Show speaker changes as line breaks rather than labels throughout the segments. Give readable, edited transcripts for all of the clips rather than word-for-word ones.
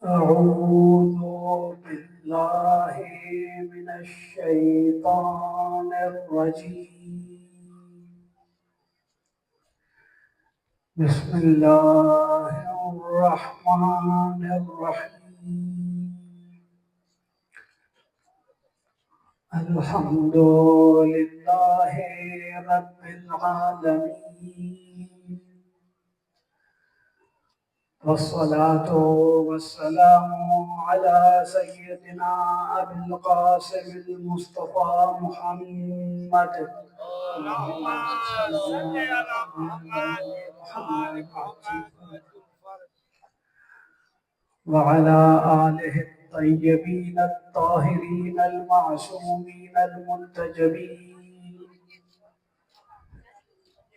أعوذ بالله من الشيطان الرجيم. بسم الله الرحمن الرحيم. الحمد لله رب العالمين، والصلاة والسلام على سيدنا أبي القاسم المصطفى محمد. اللهم صل على محمد وعلى آله الطيبين الطاهرين المعصومين المنتجبين،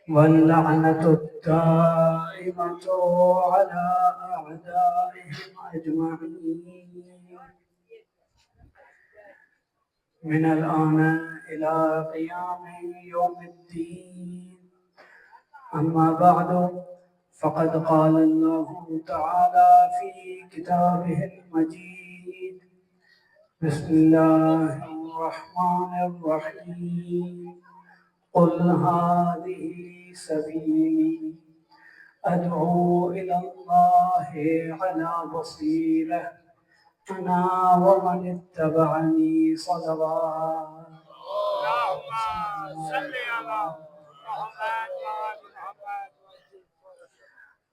واللعنة الدائمة على أعدائهم أجمعين من الآن إلى قيام يوم الدين. أما بعد، فقد قال الله تعالى في كتابه المجيد: بسم الله الرحمن الرحيم. قل هذه سبيلي أدعو إلى الله على بصيرة أنا ومن اتبعني صلوات.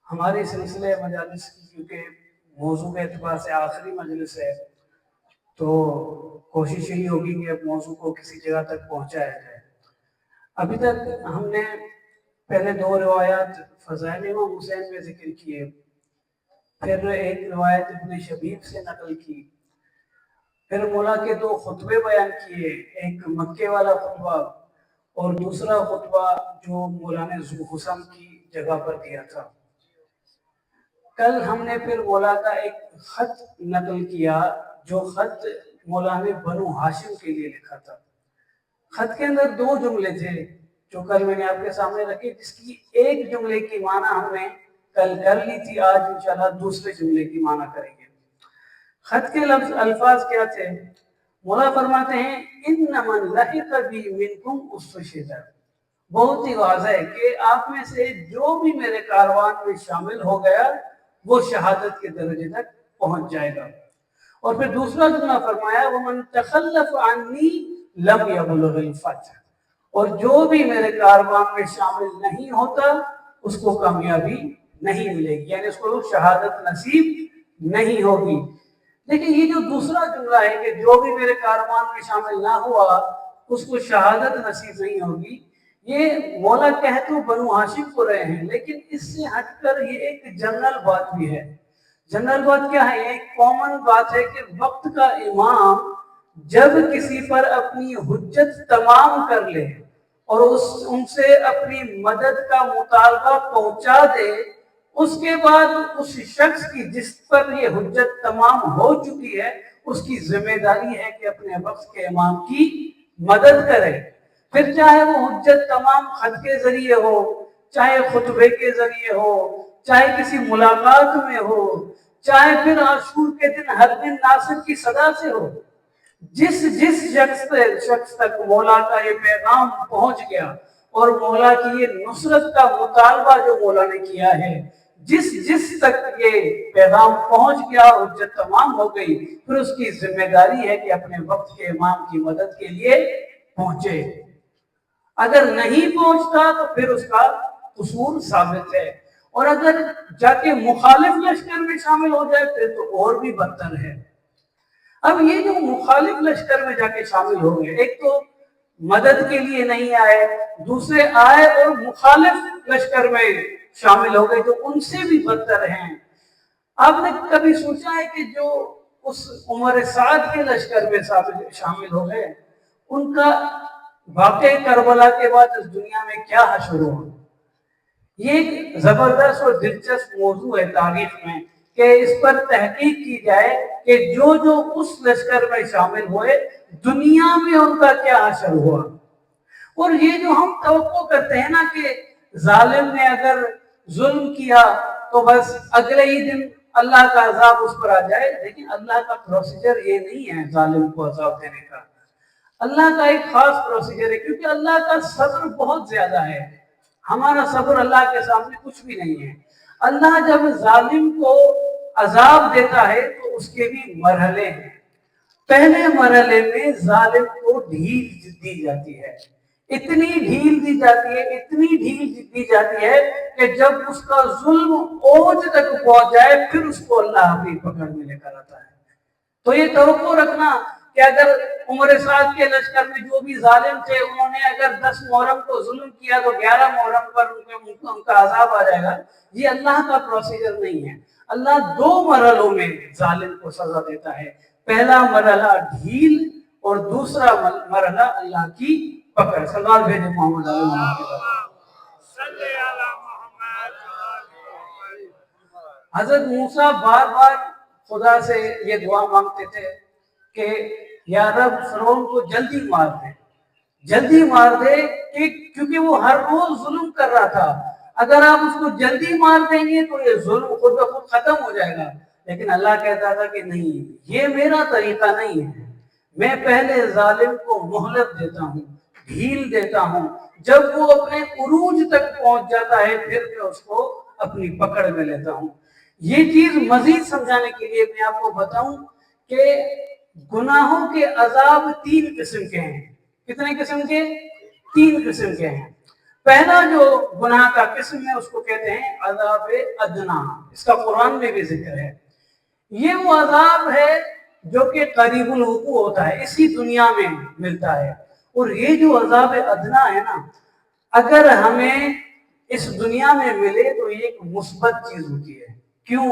ہماری سلسلے مجالس کی کیونکہ موضوع کے اعتبار سے آخری مجلس ہے، تو کوشش یہی ہوگی کہ اب موضوع کو کسی جگہ تک پہنچایا جائے۔ ابھی تک ہم نے پہلے دو روایات فضائل امام حسین میں ذکر کیے، پھر ایک روایت ابن شبیب سے نقل کی، پھر مولا کے دو خطبے بیان کیے، ایک مکے والا خطبہ اور دوسرا خطبہ جو مولا نے ذو حسن کی جگہ پر دیا تھا۔ کل ہم نے پھر مولا کا ایک خط نقل کیا، جو خط مولا نے بنو ہاشم کے لیے لکھا تھا۔ خط کے اندر دو جملے تھے جو کل میں نے آپ کے سامنے رکھے، جس کی ایک جملے کی معنی ہم نے کل کر لی تھی، آج انشاءاللہ دوسرے جملے کی معنی کریں گے۔ خط کے الفاظ کیا تھے؟ مولا فرماتے ہیں اِنَّ مَنْ لَحِقَ بِي مِنْكُمْ اُسْتُشْهِدَ، بہت ہی واضح ہے کہ آپ میں سے جو بھی میرے کاروان میں شامل ہو گیا وہ شہادت کے درجے تک پہنچ جائے گا۔ اور پھر دوسرا جملہ فرمایا وَمَنْ تَخَلَّفَ عَنِّي لَمْ يَبْلُغِ الْفَتْحَ، اور جو بھی میرے کاروان میں شامل نہیں ہوتا اس کو کامیابی نہیں ملے گی، یعنی اس کو شہادت نصیب نہیں ہوگی۔ لیکن یہ جو دوسرا جملہ ہے کہ جو بھی میرے کاروان میں شامل نہ ہوا اس کو شہادت نصیب نہیں ہوگی، یہ مولا کہہ تو بنو ہاشم کو رہے ہیں، لیکن اس سے ہٹ کر یہ ایک جنرل بات بھی ہے۔ جنرل بات کیا ہے؟ یہ ایک کامن بات ہے کہ وقت کا امام جب کسی پر اپنی حجت تمام کر لے اور ان سے اپنی مدد کا مطالبہ پہنچا دے، اس کے بعد اس شخص کی جس پر یہ حجت تمام ہو چکی ہے اس کی ذمہ داری ہے کہ اپنے وقت کے امام کی مدد کرے، پھر چاہے وہ حجت تمام خط کے ذریعے ہو، چاہے خطبے کے ذریعے ہو، چاہے کسی ملاقات میں ہو، چاہے پھر عاشور کے دن ہر دن ناصر کی صدا سے ہو۔ جس شخص تک مولا کا یہ پیغام پہنچ گیا اور مولا کی یہ نصرت کا مطالبہ جو مولا نے کیا ہے، جس تک یہ پیغام پہنچ گیا، حجت تمام ہو گئی، پھر اس کی ذمہ داری ہے کہ اپنے وقت کے امام کی مدد کے لیے پہنچے۔ اگر نہیں پہنچتا تو پھر اس کا قصور ثابت ہے، اور اگر جا کے مخالف لشکر میں شامل ہو جائے پھر تو اور بھی بدتر ہے۔ اب یہ جو مخالف لشکر میں جا کے شامل ہو گئے، ایک تو مدد کے لیے نہیں آئے، دوسرے آئے اور مخالف لشکر میں شامل ہو گئے، تو ان سے بھی بدتر ہیں۔ آپ نے کبھی سوچا ہے کہ جو اس عمر سعد کے لشکر میں شامل ہو گئے، ان کا واقع کربلا کے بعد اس دنیا میں کیا حشر ہوا؟ یہ ایک زبردست اور دلچسپ موضوع ہے تاریخ میں کہ اس پر تحقیق کی جائے کہ جو اس لشکر میں شامل ہوئے دنیا میں ان کا کیا حشر ہوا۔ اور یہ جو ہم توقع کرتے ہیں نا کہ ظالم نے اگر ظلم کیا تو بس اگلے ہی دن اللہ کا عذاب اس پر آ جائے. لیکن اللہ کا پروسیجر یہ نہیں ہے ظالم کو عذاب دینے کا. اللہ کا ایک خاص پروسیجر ہے کیونکہ اللہ کا صبر بہت زیادہ ہے. ہمارا صبر اللہ کے سامنے کچھ بھی نہیں ہے. اللہ جب ظالم کو عذاب دیتا ہے تو اس کے بھی مرحلے ہیں. پہلے مرحلے میں ظالم کو ڈھیل دی جاتی ہے. اتنی ڈھیل دی جاتی ہے, اتنی ڈھیل دی جاتی ہے کہ جب اس کا ظلم اوج تک پہنچ جائے پھر اس کو اللہ اپنی پکڑ میں لے کر آتا ہے. تو یہ توقع رکھنا کہ اگر عمر سعد کے لشکر میں جو بھی ظالم تھے انہوں نے اگر 10 محرم کو ظلم کیا تو 11 محرم پر ان کا عذاب آ جائے گا, یہ اللہ کا پروسیجر نہیں ہے. اللہ 2 مرحلوں میں ظالم کو سزا دیتا ہے. پہلا مرحلہ ڈھیل اور دوسرا مرحلہ اللہ کی پکڑ. سلام بھیجے محمد علیہ وسلم. حضرت موسیٰ بار بار خدا سے یہ دعا مانگتے تھے کہ یا رب فرعون کو جلدی مار دے, جلدی مار دے, کیونکہ وہ ہر روز ظلم کر رہا تھا. اگر آپ اس کو جلدی مار دیں گے تو یہ ظلم خود بخود ختم ہو جائے گا. لیکن اللہ کہتا تھا کہ نہیں, یہ میرا طریقہ نہیں ہے. میں پہلے ظالم کو مہلت دیتا ہوں, ڈھیل دیتا ہوں, جب وہ اپنے عروج تک پہنچ جاتا ہے پھر میں اس کو اپنی پکڑ میں لیتا ہوں. یہ چیز مزید سمجھانے کے لیے میں آپ کو بتاؤں کہ گناہوں کے عذاب 3 قسم کے ہیں. کتنے قسم کے؟ 3 قسم کے ہیں. پہلا جو گناہ کا قسم ہے اس کو کہتے ہیں عذاب ادنا. اس کا قرآن میں بھی ذکر ہے. یہ وہ عذاب ہے جو کہ قریب الوقوع ہوتا ہے, اسی دنیا میں ملتا ہے. اور یہ جو عذاب ادنا ہے نا, اگر ہمیں اس دنیا میں ملے تو یہ ایک مثبت چیز ہوتی ہے. کیوں؟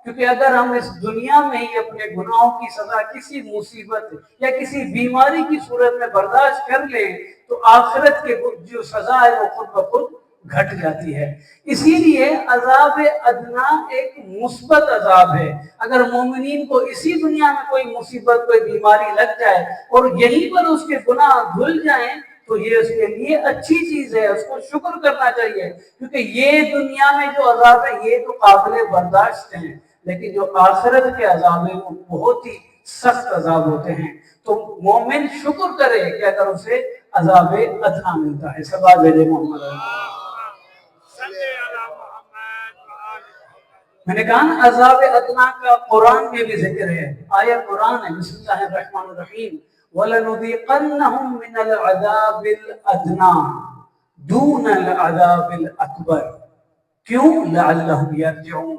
کیونکہ اگر ہم اس دنیا میں ہی اپنے گناہوں کی سزا کسی مصیبت یا کسی بیماری کی صورت میں برداشت کر لیں تو آخرت کے جو سزا ہے وہ خود بخود گھٹ جاتی ہے. اسی لیے عذاب ادنا ایک مثبت عذاب ہے. اگر مومنین کو اسی دنیا میں کوئی مصیبت, کوئی بیماری لگ جائے اور یہیں پر اس کے گناہ دھل جائیں تو یہ اس کے لیے اچھی چیز ہے, اس کو شکر کرنا چاہیے. کیونکہ یہ دنیا میں جو عذاب ہے یہ تو قابل برداشت ہیں, لیکن جو آخرت کے عذاب ہیں وہ بہت ہی سخت عذاب ہوتے ہیں. تو مومن شکر کرے کہ اگر اسے عذاب ادنا ملتا ہے. سب بھیجے محمد. میں نے کہا عذاب ادنا کا قرآن میں بھی ذکر ہے. آیا قرآن ہے, بسم اللہ الرحمن الرحیم, وَلَنُذِيقَنَّهُم مِّنَ الْعَذَابِ الْأَدْنَىٰ دُونَ الْعَذَابِ الْأَكْبَرِ. کیوں؟ لَعَلَّهُمْ يَرْجِعُونَ.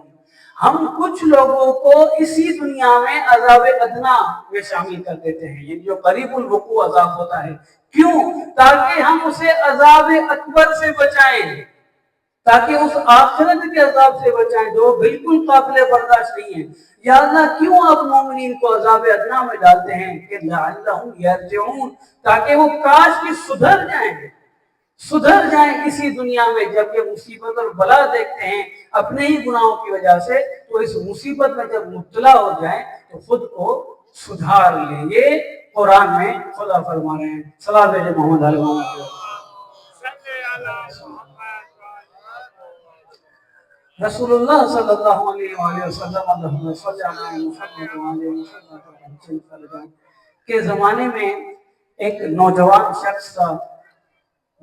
ہم کچھ لوگوں کو اسی دنیا میں عذاب ادنا میں شامل کر دیتے ہیں, یہ جو قریب الوقوع عذاب ہوتا ہے. کیوں؟ تاکہ ہم اسے عذاب اکبر سے بچائیں, تاکہ اس آخرت کے عذاب سے بچائیں جو بالکل قابل برداشت نہیں ہے. یا اللہ کیوں آپ مومنین کو عذاب ادنا میں ڈالتے ہیں؟ کہ لعلہم یرجعون, تاکہ وہ کاش کہ سدھر جائیں اسی دنیا میں. جب یہ مصیبت اور بلا دیکھتے ہیں اپنے ہی گناہوں کی وجہ سے تو اس مصیبت میں جب مبتلا ہو جائیں تو خود کو سدھار لیں. یہ قرآن میں خدا فرما رہے ہیں. صلی اللہ علیہ محمد علیہ وسلم. رسول اللہ صلی اللہ علیہ وآلہ وسلم اللہم صلی علی محمد وآلہ وسلم کے زمانے میں ایک نوجوان شخص تھا.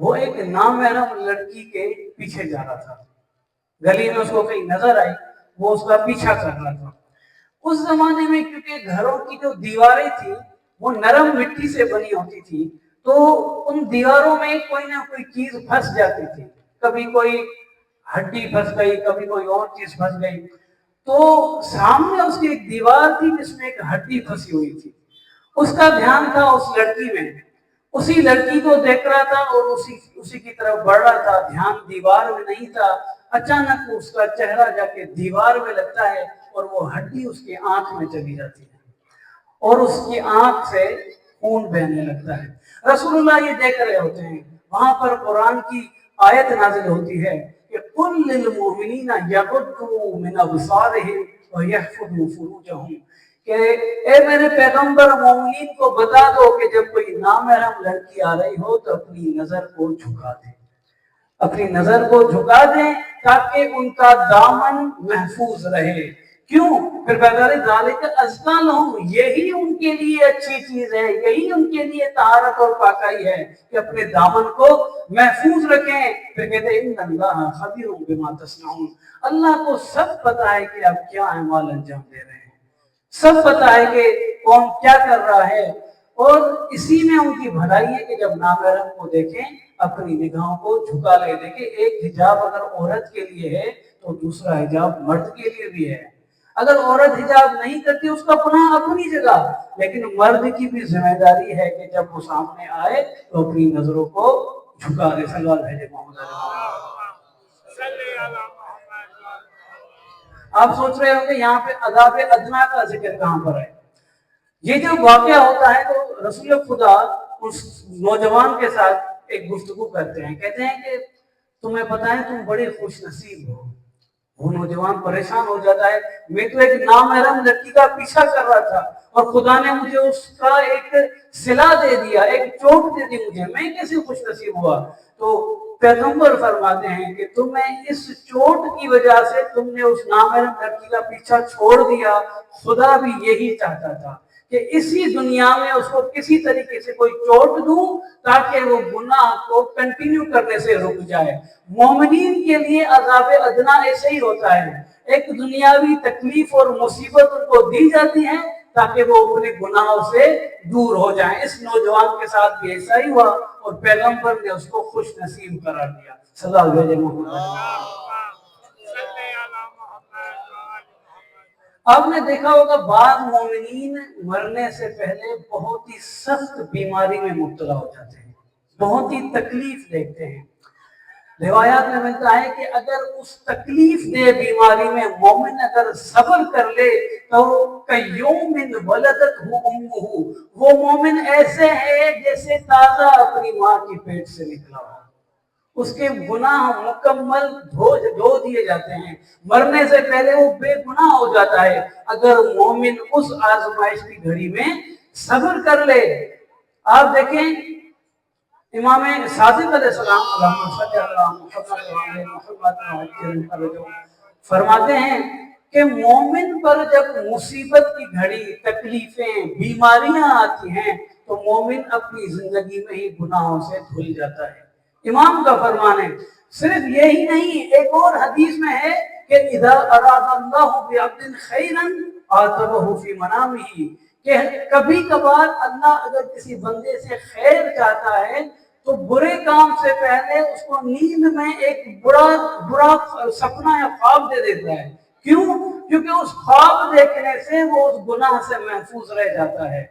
وہ ایک نامحرم لڑکی کے پیچھے جا رہا تھا. گلی میں اس کو کہیں نظر آئی, وہ اس کا پیچھا کر رہا تھا. اس زمانے میں کیونکہ گھروں کی جو دیواریں تھیں وہ نرم مٹی سے بنی ہوتی تھی تو ان دیواروں میں کوئی نہ کوئی چیز پھنس جاتی تھی. کبھی کوئی ہڈی پھنس گئی, کبھی کوئی اور چیز پھنس گئی. تو سامنے اس کی ایک دیوار تھی جس میں ایک ہڈی پھنسی ہوئی تھی. اس کا دھیان تھا اس لڑکی میں, اسی لڑکی کو دیکھ رہا تھا اور اسی کی طرف بڑھ رہا تھا. دھیان دیوار میں نہیں تھا. اچانک اس کا چہرہ جا کے دیوار میں لگتا ہے اور وہ ہڈی اس کی آنکھ میں چلی جاتی ہے اور اس کی آنکھ سے خون بہنے لگتا ہے. رسول اللہ یہ دیکھ رہے ہوتے ہیں. وہاں پر قرآن کی آیت نازل ہوتی ہے کہ قُلْ لِلْمُؤْمِنِينَ يَغُضُّوا مِنْ أَبْصَارِهِمْ وَيَحْفَظُوا فُرُوجَهُمْ کہ اے میرے پیغمبر مومنین کو بتا دو کہ جب کوئی نامحرم لڑکی آ رہی ہو تو اپنی نظر کو جھکا دیں, اپنی نظر کو جھکا دیں تاکہ ان کا دامن محفوظ رہے. کیوں؟ پھر بہتر ذالک ازکا لہم، یہی ان کے لیے اچھی چیز ہے، یہی ان کے لیے طہارت اور پاکی ہے کہ اپنے دامن کو محفوظ رکھیں۔ پھر کہتے ہیں ان اللہ خبیر بما تصنعون، اللہ کو سب پتا ہے کہ آپ کیا اعمال انجام دے رہے ہیں، سب پتا ہے کہ کون کیا کر رہا ہے، اور اسی میں ان کی بھلائی ہے کہ جب نامحرم کو دیکھیں اپنی نگاہوں کو جھکا لے۔ دیکھیں ایک حجاب اگر عورت کے لیے ہے تو دوسرا حجاب مرد کے لیے بھی ہے۔ اگر عورت حجاب نہیں کرتی اس کا گناہ اپنی جگہ، لیکن مرد کی بھی ذمہ داری ہے کہ جب وہ سامنے آئے تو اپنی نظروں کو جھکا دے۔ صلی اللہ علیہ وسلم۔ آپ سوچ رہے ہوں کہ یہاں پہ عذاب ادنا کا ذکر کہاں پر ہے؟ یہ جو واقعہ ہوتا ہے تو رسول خدا اس نوجوان کے ساتھ ایک گفتگو کرتے ہیں، کہتے ہیں کہ تمہیں پتا ہے تم بڑے خوش نصیب ہو۔ وہ نوجوان پریشان ہو جاتا ہے، میں تو ایک نامحرم لڑکی کا پیچھا کر رہا تھا اور خدا نے مجھے اس کا ایک صلہ دے دیا، ایک چوٹ دے دی مجھے، میں کیسے خوش نصیب ہوا؟ تو پیغمبر فرماتے ہیں کہ تمہیں اس چوٹ کی وجہ سے تم نے اس نامحرم لڑکی کا پیچھا چھوڑ دیا، خدا بھی یہی چاہتا تھا کہ اسی دنیا میں اس کو کسی طریقے سے کوئی چوٹ دوں تاکہ وہ گناہ کو کنٹینیو کرنے سے رک جائے۔ مومنین کے لیے عذاب ادنا ایسے ہی ہوتا ہے، ایک دنیاوی تکلیف اور مصیبت ان کو دی جاتی ہے تاکہ وہ اپنے گناہوں سے دور ہو جائیں۔ اس نوجوان کے ساتھ بھی ایسا ہی ہوا اور پیغمبر نے اس کو خوش نصیب قرار دیا۔ صلی اللہ علیہ وسلم۔ آپ نے دیکھا ہوگا بعض مومنین مرنے سے پہلے بہت ہی سخت بیماری میں مبتلا ہو جاتے ہیں، بہت ہی تکلیف دیکھتے ہیں۔ روایات میں ملتا ہے کہ اگر اس تکلیف دہ بیماری میں مومن اگر صبر کر لے تو کیوم ولدتہ امہ، وہ مومن ایسے ہے جیسے تازہ اپنی ماں کی پیٹ سے نکلا ہو، اس کے گناہ مکمل دھو دیے جاتے ہیں، مرنے سے پہلے وہ بے گناہ ہو جاتا ہے اگر مومن اس آزمائش کی گھڑی میں صبر کر لے۔ آپ دیکھیں امام صادق علیہ السلام فرماتے ہیں کہ مومن پر جب مصیبت کی گھڑی، تکلیفیں، بیماریاں آتی ہیں تو مومن اپنی زندگی میں ہی گناہوں سے دھل جاتا ہے۔ امام کا فرمان ہے۔ صرف یہی نہیں، ایک اور حدیث میں ہے کہ اذا اراد اللہ بعبد خیرا عاتبہ فی منامہ، کہ کبھی کبھار اللہ اگر کسی بندے سے خیر چاہتا ہے تو برے کام سے پہلے اس کو نیند میں ایک برا سپنا یا خواب دے دیتا ہے۔ کیوں؟ کیونکہ اس خواب دیکھنے سے وہ اس گناہ سے محفوظ رہ جاتا ہے۔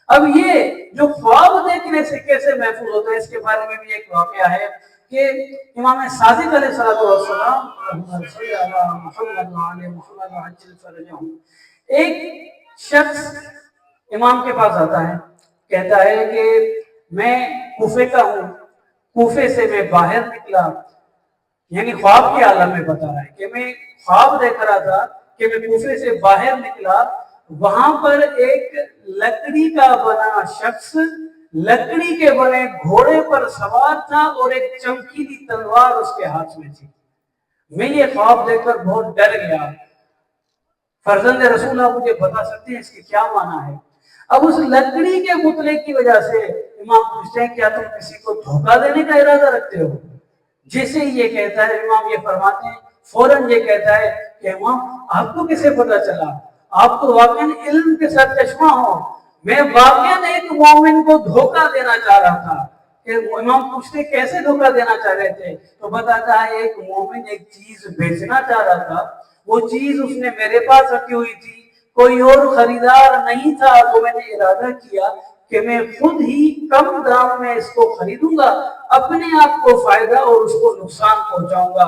اب یہ جو خواب دیکھنے سے کیسے محفوظ ہوتا ہے اس کے بارے میں بھی ایک واقعہ ہے کہ امام صادق علیہ السلام ایک شخص امام کے پاس آتا ہے، کہتا ہے کہ میں کوفے کا ہوں، کوفے سے میں باہر نکلا، یعنی خواب کے عالم میں بتا رہا ہے کہ میں خواب دیکھ رہا تھا کہ میں کوفے سے باہر نکلا، وہاں پر ایک لکڑی کا بنا شخص لکڑی کے بنے گھوڑے پر سوار تھا اور ایک چمکیلی تلوار اس کے ہاتھ میں تھی۔ میں یہ خواب دیکھ کر بہت ڈر گیا۔ فرزند رسول آپ مجھے بتا سکتے ہیں اس کی کیا معنی ہے؟ اب اس لکڑی کے پتلے کی وجہ سے امام پوچھتے ہیں کیا تم کسی کو دھوکہ دینے کا ارادہ رکھتے ہو؟ جیسے ہی یہ کہتا ہے امام یہ فرماتے ہیں، فوراً یہ کہتا ہے کہ امام آپ کو کیسے پتا چلا؟ آپ تو واقعاً علم کے ساتھ چشمہ ہو، میں واقعاً ایک مومن کو دھوکہ دینا چاہ رہا تھا۔ کہ امام پوچھتے کیسے دھوکہ دینا چاہ رہے تھے؟ تو بتاتا ہے ایک مومن ایک چیز بیچنا چاہ رہا تھا، وہ چیز اس نے میرے پاس رکھی ہوئی تھی، کوئی اور خریدار نہیں تھا، تو میں نے ارادہ کیا کہ میں خود ہی کم دام میں اس کو خریدوں گا، اپنے آپ کو فائدہ اور اس کو نقصان پہنچاؤں گا۔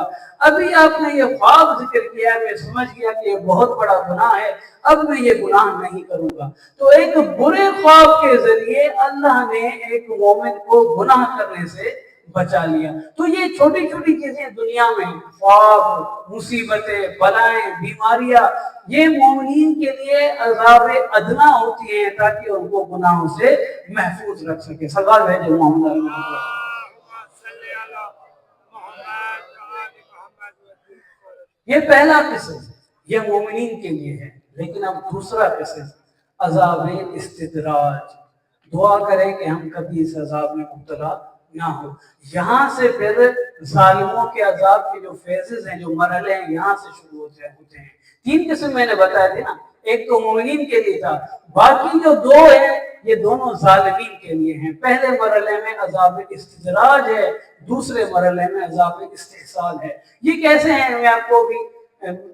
ابھی آپ نے یہ خواب ذکر کیا ہے، میں سمجھ گیا کہ یہ بہت بڑا گناہ ہے، اب میں یہ گناہ نہیں کروں گا۔ تو ایک برے خواب کے ذریعے اللہ نے ایک مومن کو گناہ کرنے سے بچا لیا۔ تو یہ چھوٹی چھوٹی چیزیں دنیا میں، خواب، مصیبتیں، بلائیں، بیماریاں، یہ مومنین کے لیے عذاب ادنا ہوتی ہیں تاکہ ان کو گناہوں سے محفوظ رکھ سکے۔ سوال ہے جو محمد یہ پہلا قسم۔ یہ مومنین کے لیے ہے. لیکن اب دوسرا قسم عذاب استدراج. دعا کریں کہ ہم کبھی اس عذاب میں مبتلا نہ ہو. یہاں سے پھر ظالموں کے عذاب کے جو فیزز ہیں، جو مرحلے ہیں، یہاں سے شروع ہوتے ہیں. 3 قسم میں نے بتایا تھے نا. ایک تو مومنین کے لیے تھا، باقی جو 2 ہیں یہ دونوں ظالمین کے لیے ہیں. پہلے مرحلے میں عذاب استدراج ہے، دوسرے مرحلے میں عذاب استحصال ہے. یہ کیسے ہیں میں آپ کو بھی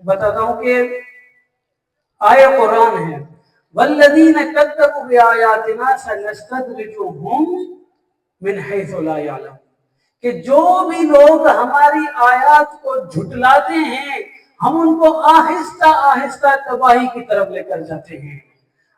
بتاتا ہوں کہ آیہ قرآن ہے والذین کذبوا بآیاتنا سنستدرجهم من حیث لا یعلمون، کہ جو بھی لوگ ہماری آیات کو جھٹلاتے ہیں ہم ان کو آہستہ آہستہ تباہی کی طرف لے کر جاتے ہیں.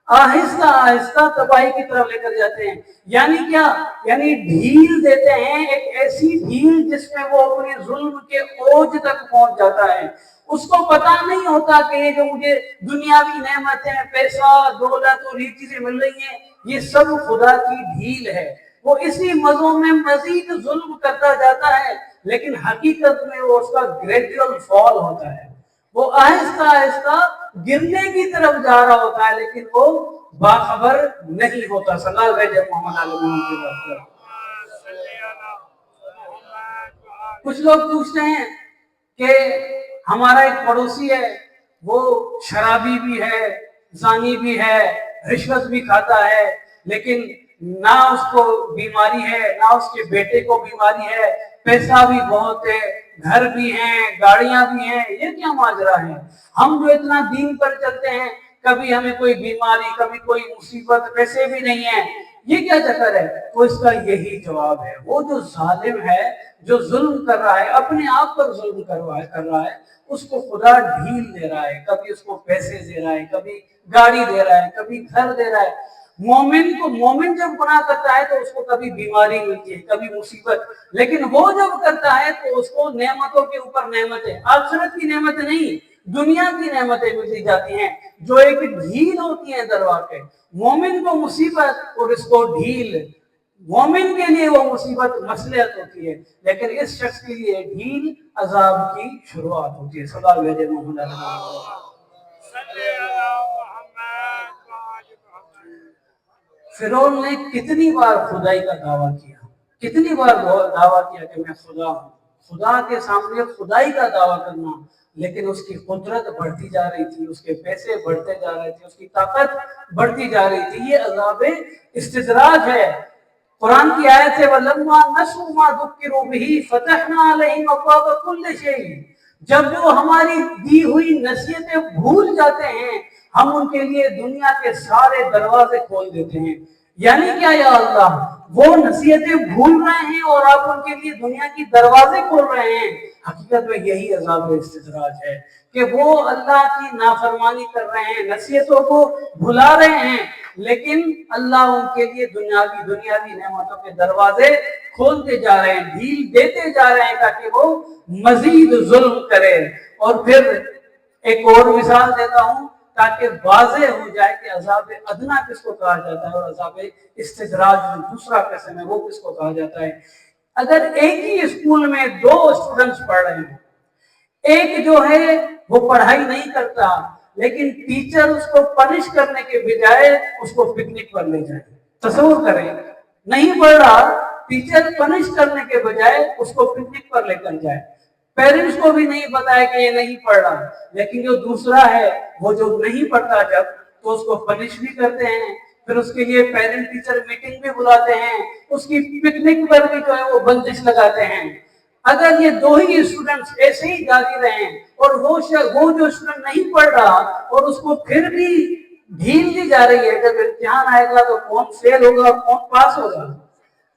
آہستہ آہستہ تباہی کی طرف لے کر جاتے ہیں. یعنی کیا؟ یعنی ڈھیل دیتے ہیں، ایک ایسی ڈھیل جس میں وہ اپنے ظلم کے اوج تک پہنچ جاتا ہے. اس کو پتا نہیں ہوتا کہ یہ جو مجھے دنیاوی نعمتیں، پیسہ، دولت اور یہ چیزیں مل رہی ہیں یہ سب خدا کی ڈھیل ہے. وہ اسی مزوں میں مزید ظلم کرتا جاتا ہے، لیکن حقیقت میں وہ اس کا گریجول فال ہوتا ہے. وہ آہستہ آہستہ گرنے کی طرف جا رہا ہوتا ہے، لیکن وہ باخبر نہیں ہوتا. صلی اللہ علیہ وسلم. کچھ لوگ پوچھتے ہیں کہ ہمارا ایک پڑوسی ہے، وہ شرابی بھی ہے، زانی بھی ہے، رشوت بھی کھاتا ہے، لیکن نہ اس کو بیماری ہے، نہ اس کے بیٹے کو بیماری ہے، پیسہ بھی بہت ہے، گھر بھی ہیں، گاڑیاں بھی ہیں. یہ کیا ماجرا ہے؟ ہم جو اتنا دین پر چلتے ہیں، کبھی ہمیں کوئی بیماری، کبھی کوئی مصیبت، پیسے بھی نہیں ہیں، یہ کیا چکر ہے؟ تو اس کا یہی جواب ہے، وہ جو ظالم ہے، جو ظلم کر رہا ہے، اپنے آپ پر ظلم کر رہا ہے، اس کو خدا ڈھیل دے رہا ہے. کبھی اس کو پیسے دے رہا ہے، کبھی گاڑی دے رہا ہے، کبھی گھر دے رہا ہے. مومن جب گناہ کرتا ہے تو اس کو کبھی بیماری ملتی ہے، کبھی مصیبت، لیکن وہ جب کرتا ہے تو اس کو نعمتوں کے اوپر نعمتیں، آخرت کی نعمت نہیں، دنیا کی نعمتیں ملتی جاتی ہیں جو ایک ڈھیل ہوتی ہیں دروا کے. مومن کو مصیبت اور اس کو ڈھیل. مومن کے لیے وہ مصیبت مصلحت ہوتی ہے، لیکن اس شخص کے لیے ڈھیل عذاب کی شروعات ہوتی ہے. صلی اللہ علیہ وسلم. فرعون نے کتنی بار خدائی کا دعویٰ کیا، کتنی بار دعویٰ کیا کہ میں خدا ہوں. خدا کے سامنے خدائی کا دعویٰ کرنا، لیکن اس کی قدرت بڑھتی جا رہی تھی، اس کے پیسے بڑھتے جا رہے تھے، اس کی طاقت بڑھتی جا رہی تھی. یہ عذاب استدراج ہے. قرآن کی آیت ہے وَلَمَّا نَسُوا مَا ذُكِّرُوا بِهِ فَتَحْنَا عَلَيْهِمْ أَبْوَابَ كُلِّ شَيْءٍ. جب وہ ہماری دی ہوئی نصیحتیں بھول جاتے ہیں ہم ان کے لیے دنیا کے سارے دروازے کھول دیتے ہیں. یعنی کیا یا اللہ، وہ نصیحتیں بھول رہے ہیں اور آپ ان کے لیے دنیا کی دروازے کھول رہے ہیں. حقیقت میں یہی عذاب استدراج ہے کہ وہ اللہ کی نافرمانی کر رہے ہیں، نصیحتوں کو بھلا رہے ہیں، لیکن اللہ ان کے لیے دنیاوی نعمتوں کے دروازے کھولتے جا رہے ہیں، ڈھیل دیتے جا رہے ہیں تاکہ وہ مزید ظلم کرے. اور پھر ایک اور مثال دیتا ہوں تاکہ واضح ہو جائے کہ عذاب ادنا کس کو کہا جاتا ہے اور عذاب استدراج میں دوسرا قسم ہے وہ کس کو کہا جاتا ہے. اگر ایک ہی اسکول میں 2 اسٹوڈنٹس پڑھ رہے ہیں، ایک جو ہے وہ پڑھائی نہیں کرتا لیکن ٹیچر اس کو پنش کرنے کے بجائے اس کو پکنک پر لے جائے. تصور کریں، نہیں پڑھ رہا، ٹیچر پنش کرنے کے بجائے اس کو پکنک پر لے کر جائے. پیرنٹس کو بھی نہیں پتا ہے کہ یہ نہیں پڑھ رہا، لیکن جو دوسرا ہے وہ جو نہیں پڑھتا جب تو اس کو پنش بھی کرتے ہیں، پھر اس کے لیے پیرنٹ ٹیچر میٹنگ بھی بلاتے ہیں، اس کی پکنک پر بھی جو ہے وہ بندش لگاتے ہیں. اگر یہ 2 ہی اسٹوڈنٹس ایسے ہی جاری رہیں اور وہ جو اسٹوڈنٹ نہیں پڑھ رہا اور اس کو پھر بھی ڈھیل دی جا رہی ہے، جب امتحان آئے گا تو کون فیل ہوگا اور کون پاس ہوگا.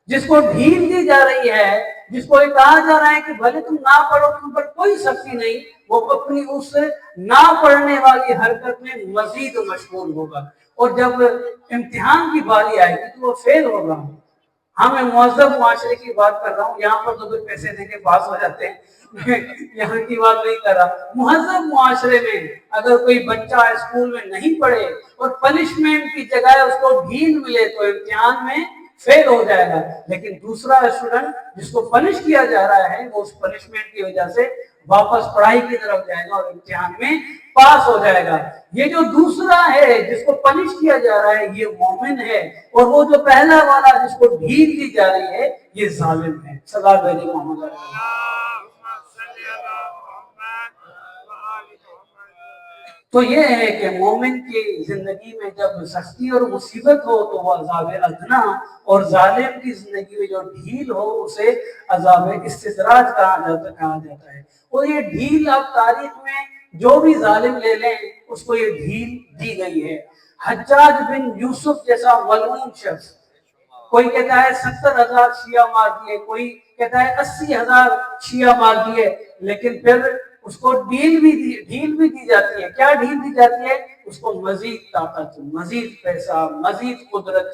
جس کو ڈھیل دی جا رہی ہے، جس کو یہ کہا جا رہا ہے کہ بھلے تم نہ پڑھو، تم پر کوئی سختی نہیں، وہ اپنی اس نہ پڑھنے والی حرکت میں مزید مشغول ہوگا اور جب امتحان کی باری آئے گی تو وہ فیل ہوگا. ہاں میں مہذب معاشرے کی بات کر رہا ہوں، یہاں پر تو پیسے دے کے پاس ہو جاتے ہیں، یہاں کی بات نہیں کر رہا. مہذب معاشرے میں اگر کوئی بچہ اسکول میں نہیں پڑھے اور پنشمنٹ کی جگہ اس کو ڈھیل ملے تو امتحان میں فیل ہو جائے گا، لیکن دوسرا اسٹوڈنٹ جس کو پنش کیا جا رہا ہے وہ اس پنشمنٹ کی وجہ سے واپس پڑھائی کی طرف جائے گا اور امتحان میں پاس ہو جائے گا۔ یہ جو دوسرا ہے جس کو پنش کیا جا رہا ہے یہ مومن ہے، اور وہ جو پہلا والا جس کو ڈھیل دی جا رہی ہے یہ ظالم ہے۔ صلی اللہ علیہ محمد۔ تو یہ ہے کہ مومن کی زندگی میں جب سختی اور مصیبت ہو تو وہ عذاب ادنا، اور ظالم کی زندگی میں جو ڈھیل ہو اسے عذاب استدراج کہا جاتا ہے۔ اور یہ ڈھیل اب تاریخ میں جو بھی ظالم لے لیں اس کو یہ ڈھیل دی گئی ہے۔ حجاج بن یوسف جیسا ملعون شخص، کوئی کہتا ہے 70,000 شیعہ مار دیے، کوئی کہتا ہے 80,000 شیعہ مار دیے، لیکن پھر اس کو ڈھیل بھی دی جاتی ہے۔ کیا ڈھیل دی جاتی ہے؟ اس کو مزید طاقت، مزید پیسہ، مزید قدرت،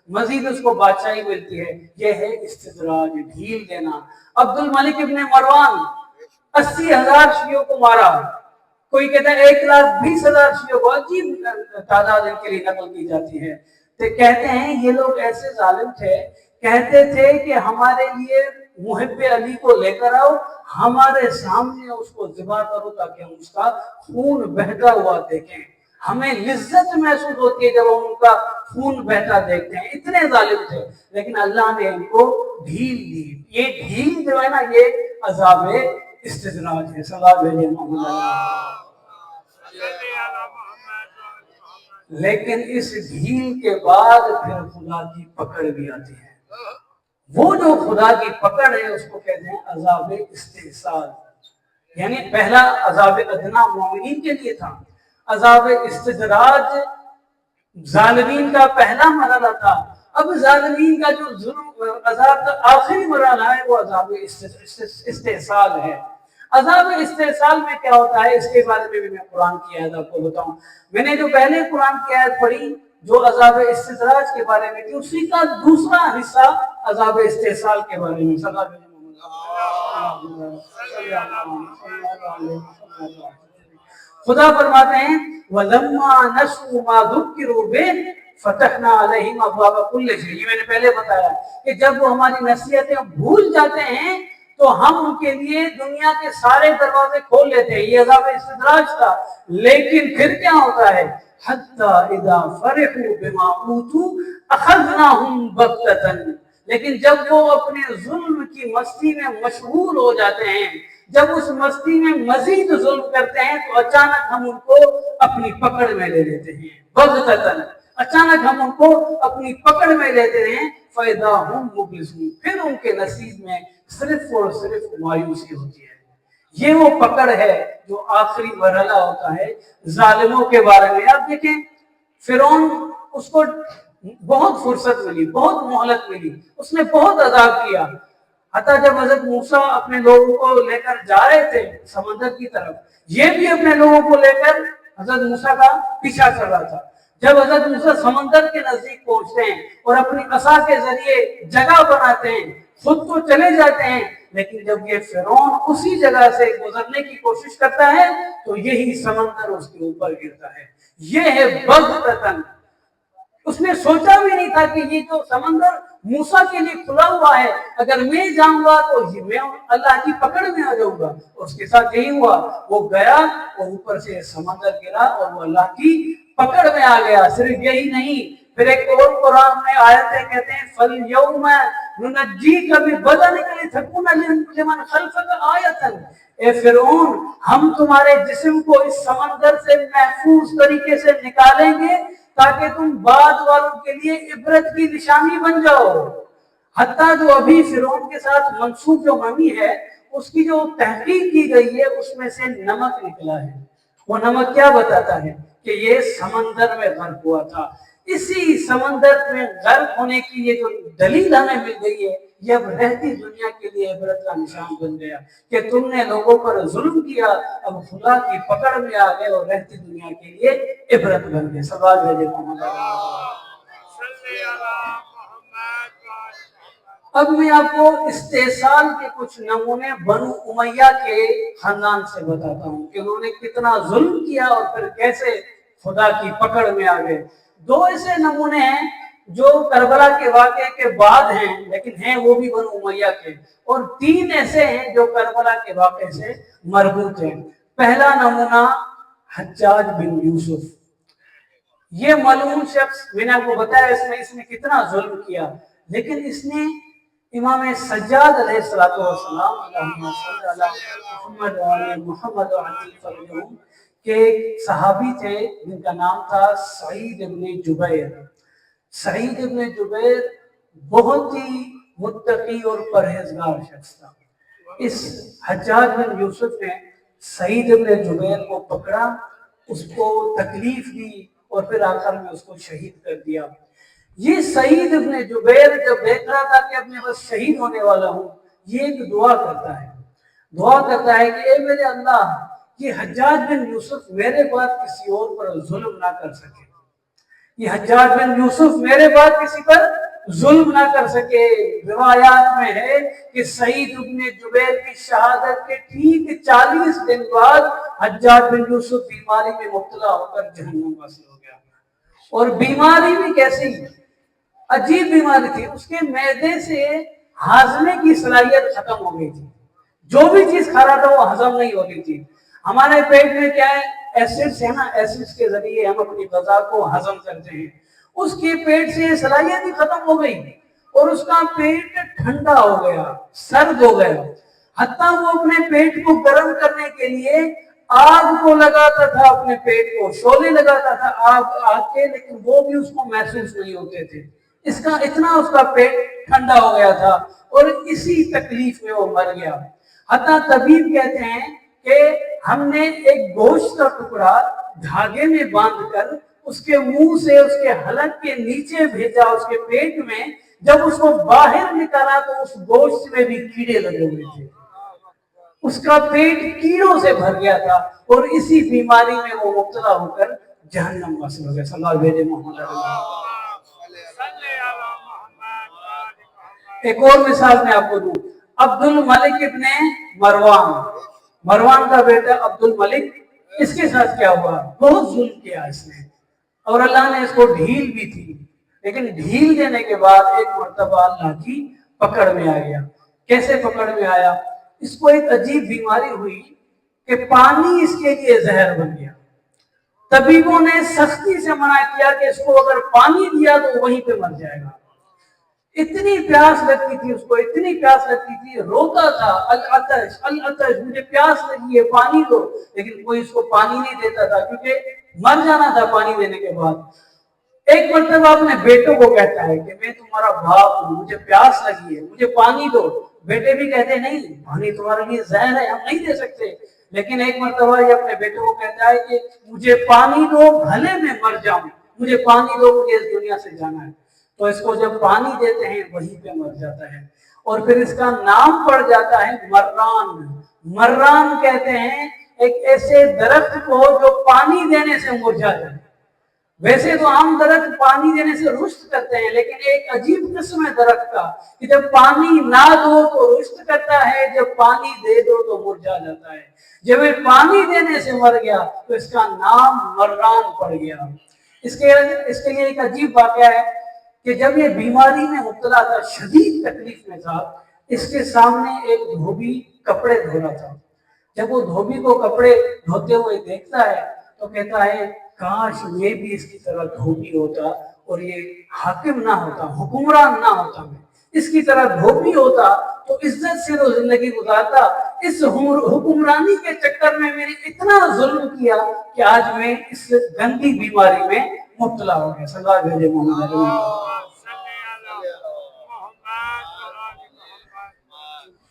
مزید اس کو بادشاہی ملتی ہے۔ یہ ہے استدراج، ڈھیل دینا۔ عبد الملک ابن مروان 80,000 شیعوں کو مارا، کوئی کہتا ہے 1,20,000 شیعوں کو، عجیب تعداد ان کے لیے نقل کی جاتی ہے۔ تو کہتے ہیں یہ لوگ ایسے ظالم تھے، کہتے تھے کہ ہمارے لیے محب علی کو لے کر آؤ، ہمارے سامنے اس کو ذبح کرو تاکہ ہم اس کا خون بہتا ہوا دیکھیں۔ ہمیں لذت محسوس ہوتی ہے جب ہم ان کا خون بہتا دیکھتے ہیں۔ اتنے ظالم تھے، لیکن اللہ نے ان کو ڈھیل دی۔ یہ ڈھیل جو ہے نا یہ عذاب استدراج ہے۔ صلی اللہ علیہ وسلم۔ لیکن اس ڈھیل کے بعد پھر خدا کی پکڑ بھی آتی ہے۔ وہ جو خدا کی پکڑ ہے اس کو کہتے ہیں عذاب استحصال، یعنی پہلا عذاب ادنا مومنین کے لیے تھا، عذاب استدراج ظالمین کا پہلا مرحلہ تھا۔ اب ظالمین کا جو ظلم عذاب کا آخری مرحلہ ہے وہ عذاب استحصال ہے۔ عذاب استحصال میں کیا ہوتا ہے اس کے بارے میں بھی میں قرآن کی آیت آپ کو بتاؤں۔ میں نے جو پہلے قرآن کی آیت پڑھی جو عذاب استدراج کے بارے میں تھی، اسی کا دوسرا حصہ عذاب استحصال کے بارے میں۔ صلی اللہ علیہ وسلم۔ خدا فرماتے ہیں وَلَمَّا نَسُوا مَا ذُكِّرُوا بِهِ فَتَحْنَا عَلَيْهِمْ أَبْوَابَ كُلِّ شَيْءٍ۔ یہ میں نے پہلے بتایا کہ جب وہ ہماری نصیحتیں بھول جاتے ہیں تو ہم ان کے لیے دنیا کے سارے دروازے کھول لیتے ہیں۔ یہ عذاب استدراج تھا، لیکن پھر کیا ہوتا ہے؟ حَتَّى إِذَا فَرِحُوا بِمَا أُوتُوا أَخَذْنَاهُمْ بَغْتَةً۔ لیکن جب وہ اپنے ظلم کی مستی میں مشغول ہو جاتے ہیں، جب اس مستی میں مزید ظلم کرتے ہیں تو اچانک ہم ان کو اپنی پکڑ میں لے لیتے ہیں۔ بغتتاً، اچانک ہم ان کو اپنی پکڑ میں لیتے ہیں۔ فَإِذَا هُمْ مُبْلِسُونَ، پھر ان کے نصیب میں صرف اور صرف مایوسی ہوتی ہے۔ یہ وہ پکڑ ہے جو آخری مرحلہ ہوتا ہے ظالموں کے بارے میں۔ آپ دیکھیں فرعون، اس کو بہت فرصت ملی، بہت مہلت ملی، اس نے بہت عذاب کیا۔ حتیٰ جب حضرت موسیٰ اپنے لوگوں کو لے کر جا رہے تھے سمندر کی طرف، یہ بھی اپنے لوگوں کو لے کر حضرت موسیٰ کا پیچھا کر رہا تھا۔ جب حضرت موسیٰ سمندر کے نزدیک پہنچتے ہیں اور اپنی عصا کے ذریعے جگہ بناتے ہیں، خود تو چلے جاتے ہیں، لیکن جب یہ فرعون اسی جگہ سے گزرنے کی کوشش کرتا ہے تو یہی سمندر اس کے اوپر گرتا ہے۔ یہ ہے بغتتاً۔ اس نے سوچا بھی نہیں تھا کہ یہ جو سمندر موسیٰ کے لیے کھلا ہوا ہے، اگر میں جاؤں گا تو میں اللہ کی پکڑ میں آ جاؤں گا۔ اس کے ساتھ یہی ہوا، وہ گیا اور اوپر سے سمندر گرا اور وہ اللہ کی پکڑ میں آ گیا۔ صرف یہی نہیں، پھر ایک اور قرآن میں آیتیں کہتے ہیں فَالْيَوْمَ نُنَجِّيكَ بِبَدَنِكَ لِتَكُونَ لِمَنْ خَلْفَكَ آیَةً۔ اے فرعون، ہم تمہارے جسم کو اس سمندر سے محفوظ طریقے سے نکالیں گے تاکہ تم بعد والوں کے لیے عبرت کی نشانی بن جاؤ۔ حتیٰ جو ابھی فرعون کے ساتھ منسوخ جو ممی ہے اس کی جو تحقیق کی گئی ہے اس میں سے نمک نکلا ہے۔ وہ نمک کیا بتاتا ہے؟ کہ یہ سمندر میں غرق ہوا تھا۔ اسی سمندر میں غرق ہونے کی یہ جو دلیل ہمیں مل گئی ہے یہ اب رہتی دنیا کے لیے عبرت کا نشان بن گیا کہ تم نے لوگوں پر ظلم کیا، اب خدا کی پکڑ میں آ گئے اور رہتی دنیا کے لیے عبرت بن گئے۔ سوال ہے محمد۔ اب میں آپ کو استحصال کے کچھ نمونے بنو امیہ کے خاندان سے بتاتا ہوں کہ انہوں نے کتنا ظلم کیا اور پھر کیسے خدا کی پکڑ میں آ گئے۔ دو ایسے نمونے ہیں جو کربلا کے واقعے کے بعد ہیں لیکن ہیں وہ بھی بنو امیہ کے، اور 3 ایسے ہیں جو کربلا کے واقعے سے مربوط ہیں۔ پہلا نمونہ حجاج بن یوسف، یہ ملعون شخص، میں نے آپ کو بتایا اس نے کتنا ظلم کیا، لیکن اس نے امام سجاد علیہ السلام محمد کے ایک صحابی تھے جن کا نام تھا سعید ابن جبیر۔ سعید ابن جبیر بہت ہی متقی اور پرہیزگار شخص تھا۔ اس حجاج بن یوسف نے سعید ابن جبیر کو پکڑا، اس کو تکلیف دی اور پھر آخر میں اس کو شہید کر دیا۔ یہ سعید ابن جبیر جب دیکھ رہا تھا کہ اب میں بس شہید ہونے والا ہوں، یہ ایک دعا کرتا ہے کہ اے میرے اللہ، یہ حجاج بن یوسف میرے بعد کسی اور پر ظلم نہ کر سکے، یہ حجاج بن یوسف میرے بعد کسی پر ظلم نہ کر سکے۔ روایات میں ہے کہ سعید ابن جبیر کی شہادت کے ٹھیک 40 دن بعد حجاج بن یوسف بیماری میں مبتلا ہو کر جہنم واصل ہو گیا، اور بیماری بھی کیسی عجیب بیماری تھی، اس کے معدے سے ہاضمے کی صلاحیت ختم ہو گئی تھی، جو بھی چیز کھا رہا تھا وہ ہضم نہیں ہو رہی تھی۔ ہمارے پیٹ میں کیا ہے، ایسڈز ہے نا، ایسڈز کے ذریعے ہم اپنی غذا کو ہضم کرتے ہیں، اس کے پیٹ سے صلاحیت ہی ختم ہو گئی اور اس کا پیٹ ٹھنڈا ہو گیا، سرد ہو گیا، حتیٰ وہ اپنے پیٹ کو گرم کرنے کے لیے آگ کو لگاتا تھا، اپنے پیٹ کو شعلے لگاتا تھا آگ کے، لیکن وہ بھی اس کو محسوس نہیں ہوتے تھے، اس کا پیٹ ٹھنڈا ہو گیا تھا، اور اسی تکلیف میں وہ مر گیا۔ حتیٰ طبیب کہتے ہیں کہ ہم نے ایک گوشت کا ٹکڑا دھاگے میں باندھ کر اس کے منہ سے اس کے حلق کے نیچے بھیجا اس کے پیٹ میں، جب اس کو باہر نکالا تو اس گوشت میں بھی کیڑے لگے ہوئے تھے، اس کا پیٹ کیڑوں سے بھر گیا تھا، اور اسی بیماری میں وہ مبتلا ہو کر جہنم واصل ہو گیا۔ صلی اللہ علیہ وسلم۔ ایک اور مثال میں آپ کو دوں، عبد الملک ابن مروان کا بیٹا عبد الملک، اس کے ساتھ کیا ہوا، بہت ظلم کیا اس نے، اور اللہ نے اس کو ڈھیل بھی تھی، لیکن ڈھیل دینے کے بعد ایک مرتبہ اللہ کی پکڑ میں آ گیا۔ کیسے پکڑ میں آیا؟ اس کو ایک عجیب بیماری ہوئی کہ پانی اس کے لیے زہر بن گیا۔ طبیبوں نے سختی سے منع کیا کہ اس کو اگر پانی دیا تو وہیں پہ مر جائے گا۔ اتنی پیاس لگتی تھی اس کو، اتنی پیاس لگتی تھی، روتا تھا، العطش العطش، مجھے پیاس لگی ہے، پانی دو، لیکن کوئی اس کو پانی نہیں دیتا تھا کیونکہ مر جانا تھا پانی دینے کے بعد۔ ایک مرتبہ اپنے بیٹوں کو کہتا ہے کہ میں تمہارا باپ ہوں، مجھے پیاس لگی ہے، مجھے پانی دو۔ بیٹے بھی کہتے ہیں نہیں، پانی تمہارے لیے زہر ہے، ہم نہیں دے سکتے۔ لیکن ایک مرتبہ یہ اپنے بیٹوں کو کہتا ہے کہ مجھے پانی دو، بھلے میں مر جاؤں، مجھے پانی دو، مجھے اس دنیا سے جانا ہے۔ تو اس کو جب پانی دیتے ہیں وہیں پہ مر جاتا ہے، اور پھر اس کا نام پڑ جاتا ہے مرران۔ مرران کہتے ہیں ایک ایسے درخت کو جو پانی دینے سے مرجھا جائے۔ ویسے تو عام درخت پانی دینے سے رشد کرتے ہیں، لیکن ایک عجیب قسم ہے درخت کا کہ جب پانی نہ دو تو رشد کرتا ہے، جب پانی دے دو تو مرجھا جاتا ہے۔ جب یہ پانی دینے سے مر گیا تو اس کا نام مرران پڑ گیا۔ اس کے لیے ایک عجیب واقعہ ہے کہ جب یہ بیماری میں مبتلا تھا، شدید تکلیف میں تھا، اس کے سامنے ایک دھوبی کپڑے دھو رہا تھا۔ جب وہ دھوبی کو کپڑے دھوتے ہوئے دیکھتا ہے تو کہتا ہے کاش میں بھی اس کی طرح دھوبی ہوتا اور یہ حاکم نہ ہوتا، حکمران نہ ہوتا، میں اس کی طرح دھوبی ہوتا تو عزت سے تو زندگی گزارتا۔ اس حکمرانی کے چکر میں نے اتنا ظلم کیا کہ آج میں اس گندی بیماری میں مبتلا ہو گیا۔ صلی اللہ علیہ وسلم۔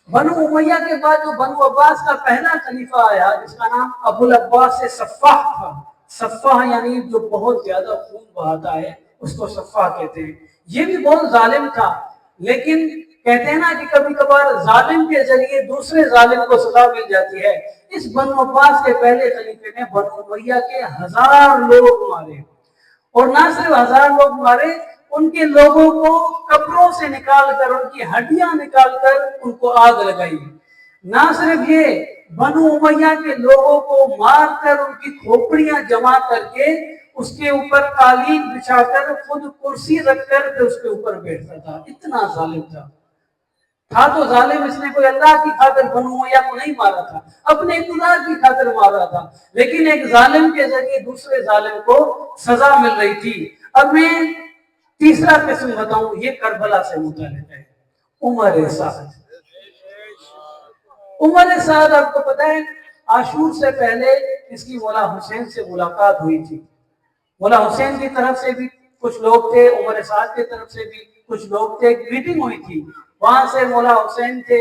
بنو امیہ کے بعد جو بنو عباس کا پہلا خلیفہ آیا جس کا نام ابو العباس صفاح تھا، صفاح یعنی جو بہت زیادہ خون بہاتا ہے اس کو صفاح کہتے ہیں۔ یہ بھی بہت ظالم تھا، لیکن کہتے ہیں نا کہ کبھی کبھار ظالم کے ذریعے دوسرے ظالم کو سزا مل جاتی ہے۔ اس بنو عباس کے پہلے خلیفے نے بنو امیہ کے 1000 لوگ مارے، اور نہ صرف 1000 لوگ مارے، ان کے لوگوں کو قبروں سے نکال کر، ان کی ہڈیاں نکال کر ان کو آگ لگائی۔ نہ صرف یہ، بنو امیہ کے لوگوں کو مار کر ان کی کھوپڑیاں جمع کر کے اس کے اوپر قالین بچھا کر خود کرسی رکھ کر پھر اس کے اوپر بیٹھتا تھا. اتنا ظالم تھا تو ظالم. اس نے کوئی اللہ کی خاطر بنو یا کو نہیں مارا تھا, اپنے اقتدار کی خاطر مارا تھا, لیکن ایک ظالم کے ذریعے دوسرے ظالم کو سزا مل رہی تھی. اب میں تیسرا قسم بتاؤں, یہ کربلا سے متعلق ہے. عمر سعد. عمر سعد آپ کو پتا ہے عاشور سے پہلے اس کی مولا حسین سے ملاقات ہوئی تھی. مولا حسین کی طرف سے بھی کچھ لوگ تھے, عمر سعد کی طرف سے بھی کچھ لوگ تھے. ایک میٹنگ ہوئی تھی, وہاں سے مولا حسین تھے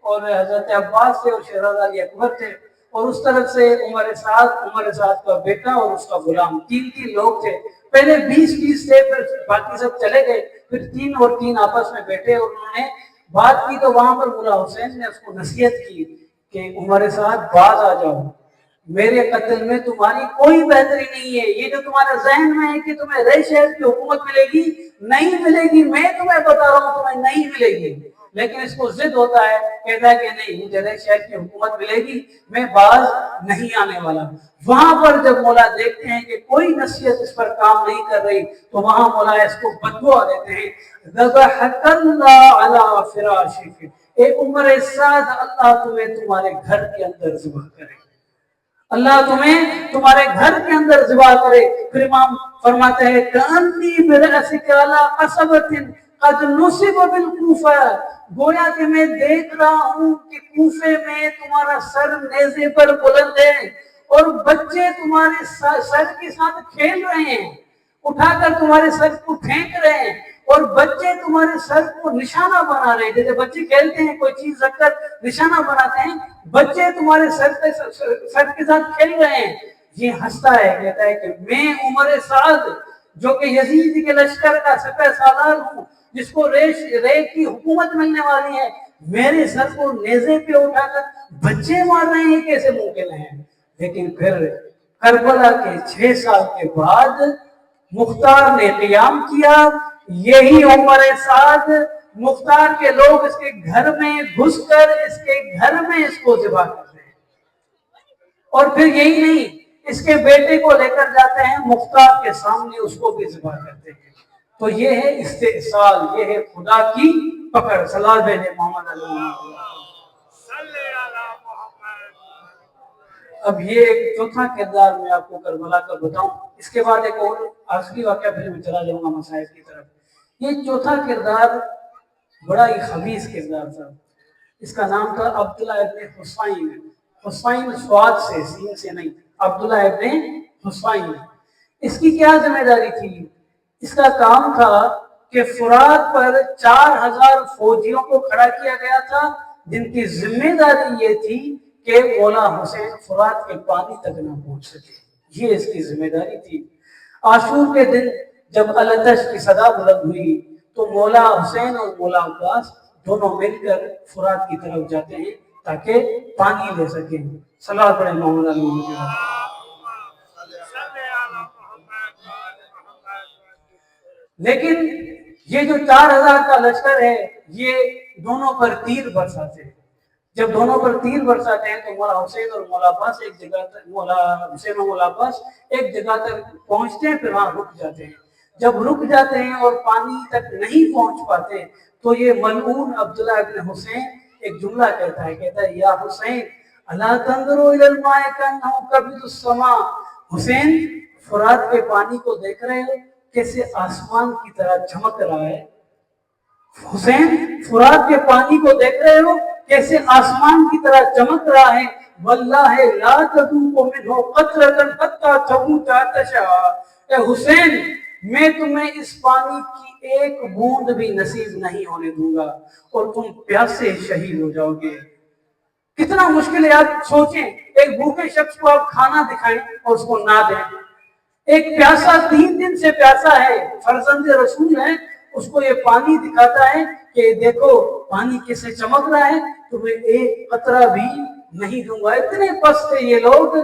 اور حضرت عباس تھے اور شہزادہ علی اکبر تھے, اور اس طرف سے عمر سعد کا بیٹا اور اس کا غلام, تین لوگ تھے. پہلے 20 تھے, پھر باقی سب چلے گئے. پھر 3 اور 3 آپس میں بیٹھے اور انہوں نے بات کی. تو وہاں پر مولا حسین نے اس کو نصیحت کی کہ عمر سعد باز آ جاؤ, میرے قتل میں تمہاری کوئی بہتری نہیں ہے. یہ جو تمہارے ذہن میں ہے کہ تمہیں رئیس شہر کی حکومت ملے گی, نہیں ملے گی. میں تمہیں بتا رہا ہوں تمہیں نہیں ملے گی. لیکن اس کو ضد ہوتا ہے, کہتا ہے کہ نہیں, مجھے رئیس شہر کی حکومت ملے گی, میں باز نہیں آنے والا. وہاں پر جب مولا دیکھتے ہیں کہ کوئی نصیحت اس پر کام نہیں کر رہی, تو وہاں مولا اس کو بددعا دیتے ہیں, ذبحک اللہ علی فراشک. اے عمر سعد, اللہ تمہیں تمہارے گھر کے اندر ذبح کرے, اللہ تمہیں تمہارے گھر کے اندر ذبح کرے. پھر امام فرماتے ہیں کأنی برأسک علی قصبۃ قد نصب بالکوفہ, گویا کہ میں دیکھ رہا ہوں کہ کوفے میں تمہارا سر نیزے پر بلند ہے اور بچے تمہارے سر کے ساتھ کھیل رہے ہیں, اٹھا کر تمہارے سر کو پھینک رہے ہیں, اور بچے تمہارے سر کو نشانہ بنا رہے ہیں. جیسے بچے کھیلتے ہیں, کوئی چیز رکھ کر نشانہ بناتے ہیں, بچے تمہارے سر کے ساتھ کھیل رہے ہیں. یہ ہنستا ہے, کہتا ہے کہ میں عمر سعد جو کہ یزید کے لشکر کا سپہ سالار ہوں, جس کو ریت کی حکومت ملنے والی ہے, میرے سر کو نیزے پہ اٹھا کر بچے مار رہے ہیں, کیسے ممکن ہے. لیکن پھر کربلا کے 6 سال کے بعد مختار نے قیام کیا. یہی عمر سعد, مختار کے لوگ اس کے گھر میں گھس کر اس کے گھر میں اس کو ذبح کرتے ہیں, اور پھر یہی نہیں, اس کے بیٹے کو لے کر جاتے ہیں مختار کے سامنے, اس کو بھی ذبح کرتے ہیں. تو یہ ہے استحصال, یہ ہے خدا کی پکڑ. صلاۃ علی محمد علیہ. اب یہ ایک چوتھا کردار میں آپ کو کربلا کا بتاؤں, اس کے بعد ایک اور آخری واقعہ پھر میں چلا جاؤں گا مسائل کی طرف. یہ چوتھا کردار بڑا ہی خبیث کردار تھا. اس کا نام تھا عبداللہ ابن حسین. حسین سواد سے, سین سے نہیں, عبداللہ ابن حسین. اس کی کیا ذمہ داری تھی؟ اس کا کام تھا کہ فرات پر 4000 فوجیوں کو کھڑا کیا گیا تھا, جن کی ذمہ داری یہ تھی کہ مولا حسین فرات کے پانی تک نہ پہنچ سکے. یہ اس کی ذمہ داری تھی. عاشور کے دن جب التش کی صدا بلند ہوئی تو مولا حسین اور مولا عباس دونوں مل کر فرات کی طرف جاتے ہیں تاکہ پانی لے سکیں. صلاۃ پڑھیں محمد علی محمد. لیکن یہ جو 4000 کا لشکر ہے, یہ دونوں پر تیر برساتے ہیں. جب دونوں پر تیر برساتے ہیں تو مولا حسین اور مولا عباس ایک جگہ تک, مولا حسین اور مولا عباس ایک جگہ تک پہنچتے ہیں, پھر وہاں رک جاتے ہیں. جب رک جاتے ہیں اور پانی تک نہیں پہنچ پاتے تو یہ ملعون عبداللہ ابن حسین ایک جملہ کہتا ہے, یا حسین الا تنظروا الی الماء کانہ کبد السماء. حسین, فرات کے پانی کو دیکھ رہے ہو کیسے آسمان کی طرح چمک رہا ہے. حسین, فرات کے پانی کو دیکھ رہے ہو کیسے آسمان کی طرح چمک رہا ہے. واللہ لا تذوق منہ قطرۃ حتی تموت عطشا. اے حسین, میں تمہیں اس پانی کی ایک بوند بھی نصیب نہیں ہونے دوں گا اور تم پیاسے شہید ہو جاؤ گے. کتنا مشکل ہے, آپ سوچیں, ایک بھوکے شخص کو آپ کھانا دکھائیں اور اس کو نہ دیں. ایک پیاسا 3 دن سے پیاسا ہے, فرزند رسول ہے, اس کو یہ پانی دکھاتا ہے کہ دیکھو پانی کیسے چمک رہا ہے, تمہیں ایک قطرہ بھی نہیں دوں گا. اتنے پست تھے یہ لوگ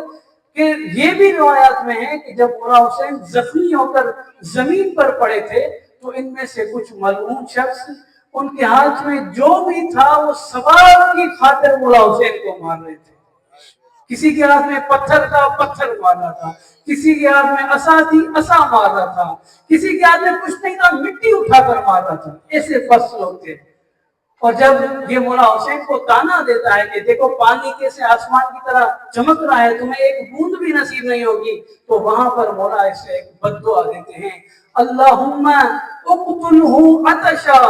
کہ یہ بھی روایات میں ہے کہ جب مولا حسین زخمی ہو کر زمین پر پڑے تھے تو ان میں سے کچھ ملعون شخص ان کے ہاتھ میں جو بھی تھا وہ ثواب کی خاطر مولا حسین کو مار رہے تھے. کسی کے ہاتھ میں پتھر تھا، پتھر مار رہا تھا، کسی کے ہاتھ میں عصا تھی، عصا مار رہا تھا، کسی کے ہاتھ میں کچھ نہیں تھا، مٹی اٹھا کر مار رہا تھا. ایسے پست لوگ تھے. اور جب یہ مولا حسین کو تانا دیتا ہے کہ دیکھو پانی کیسے آسمان کی طرح چمک رہا ہے، تمہیں ایک بوند بھی نصیب نہیں ہوگی، تو وہاں پر مولا اسے ایک بد دعا دیتے ہیں، اللہم اقتلہ عطشا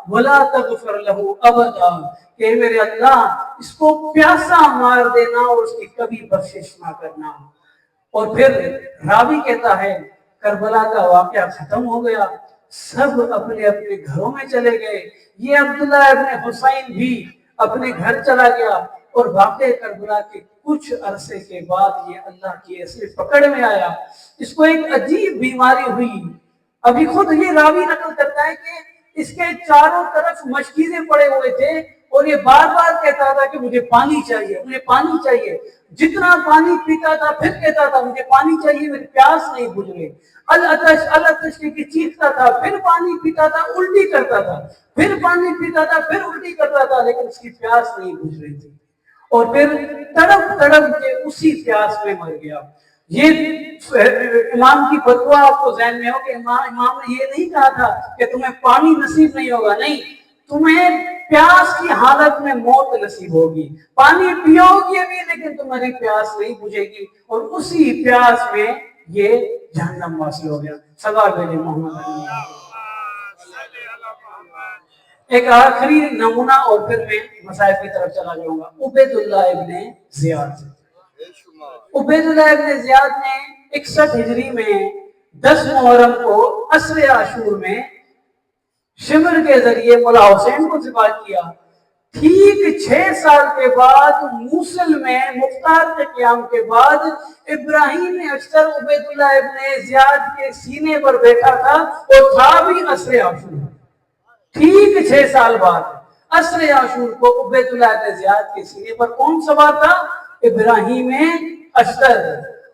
ولا تغفر لہ ابدا، کہ میرے اللہ اس کو پیاسا مار دینا اور اس کی کبھی بخشش نہ کرنا. اور پھر راوی کہتا ہے کربلا کا واقعہ ختم ہو گیا، سب اپنے اپنے گھروں میں چلے گئے. یہ عبداللہ ابن حسین بھی اپنے گھر چلا گیا. اور واقع کربلا کے کچھ عرصے کے بعد یہ اللہ کی ایسے پکڑ میں آیا، اس کو ایک عجیب بیماری ہوئی. ابھی خود یہ راوی نقل کرتا ہے کہ اس کے چاروں طرف مشکیزیں پڑے ہوئے تھے اور یہ بار بار کہتا تھا کہ مجھے پانی چاہیے، مجھے پانی چاہیے. جتنا پانی پیتا تھا پھر کہتا تھا مجھے پانی چاہیے، میری پیاس نہیں بجھ رہی. العطش العطش کی چیختا تھا، پھر پانی پیتا تھا، الٹی کرتا تھا، پھر پانی پیتا تھا، پھر الٹی کرتا تھا، لیکن اس کی پیاس نہیں بجھ رہی تھی. اور پھر تڑپ تڑپ کے اسی پیاس میں مر گیا. یہ امام کی فتویٰ آپ کو ذہن میں ہو کہ امام نے یہ نہیں کہا تھا کہ تمہیں پانی نصیب نہیں ہوگا، نہیں، تمہیں پیاس کی حالت میں موت نصیب ہوگی. پانی پیو گی ابھی لیکن تمہاری پیاس نہیں بجھے گی. اور اسی پیاس میں یہ جہنم واصل ہو گیا. سوال بھیجے محمد علی. ایک آخری نمونہ اور پھر میں مصائب کی طرف چلا جاؤں گا. عبید اللہ ابن زیاد. عبید اللہ ابن زیاد نے 61 ہجری میں 10 محرم کو عصر عاشور میں شمر کے ذریعے مولا حسین کو ذبح کیا. ٹھیک 6 سال کے بعد موصل میں مختار کے قیام کے بعد ابراہیم اشتر عبید اللہ ابن زیاد کے سینے پر بیٹھا تھا اور تھا بھی عصر عاشور. ٹھیک 6 سال بعد عصر عاشور کو عبید اللہ ابن زیاد کے سینے پر کون سوار تھا؟ ابراہیم اشتر.